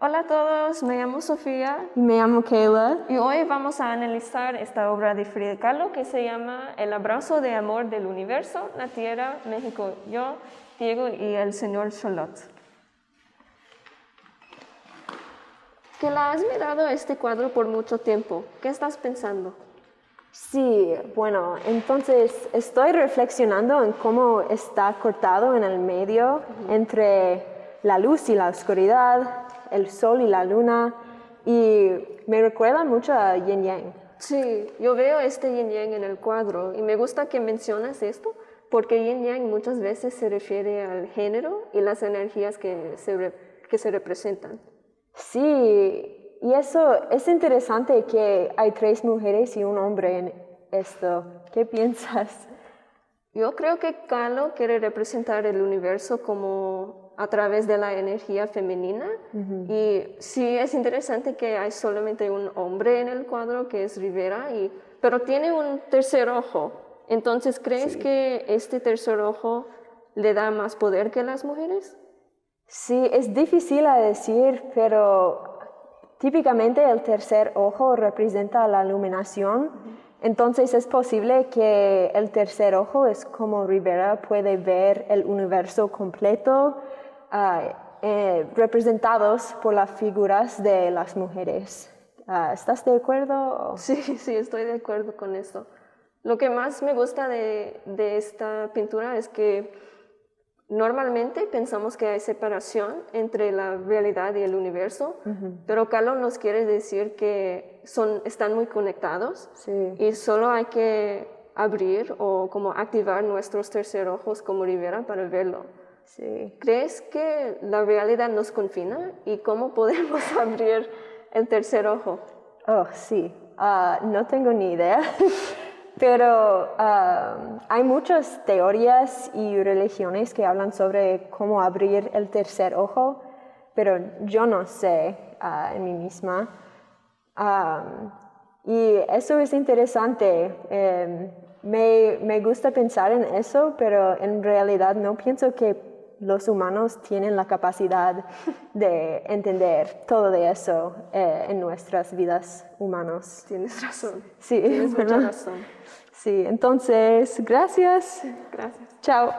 Hola a todos, me llamo Sofía Y me llamo Kayla. y hoy vamos a analizar esta obra de Frida Kahlo que se llama El abrazo de amor del universo, la Tierra, México, yo, Diego y el señor Charlotte. Que la has mirado este cuadro por mucho tiempo, ¿qué estás pensando? Sí, bueno, entonces estoy reflexionando en cómo está cortado en el medio entre la luz y la oscuridad, el sol y la luna, y me recuerda mucho a Yin Yang. Sí, yo veo este yin yang en el cuadro y me gusta que mencionas esto porque yin yang muchas veces se refiere al género y las energías que se representan. Sí, y eso es interesante que hay 3 mujeres y un hombre en esto. ¿Qué piensas? Yo creo que Kahlo quiere representar el universo como a través de la energía femenina y sí es interesante que hay solamente un hombre en el cuadro que es Rivera, pero tiene un tercer ojo. Entonces, ¿crees que este tercer ojo le da más poder que las mujeres? Sí, es difícil a decir, pero típicamente el tercer ojo representa la iluminación, entonces es posible que el tercer ojo es como Rivera puede ver el universo completo, representados por las figuras de las mujeres. ¿Estás de acuerdo? Sí, sí, estoy de acuerdo con esto. Lo que más me gusta de esta pintura es que normalmente pensamos que hay separación entre la realidad y el universo, pero Kahlo nos quiere decir que están muy conectados y solo hay que abrir o como activar nuestros tercer ojos como Rivera para verlo. Sí. ¿Crees que la realidad nos confina y cómo podemos abrir el tercer ojo? Oh, sí. No tengo ni idea. Pero hay muchas teorías y religiones que hablan sobre cómo abrir el tercer ojo, pero yo no sé en mí misma. Y eso es interesante. Me gusta pensar en eso, pero en realidad no pienso que los humanos tienen la capacidad de entender todo de eso en nuestras vidas humanas. Tienes razón. Sí, Tienes mucha bueno. razón. Sí, entonces, gracias. Gracias. Chao.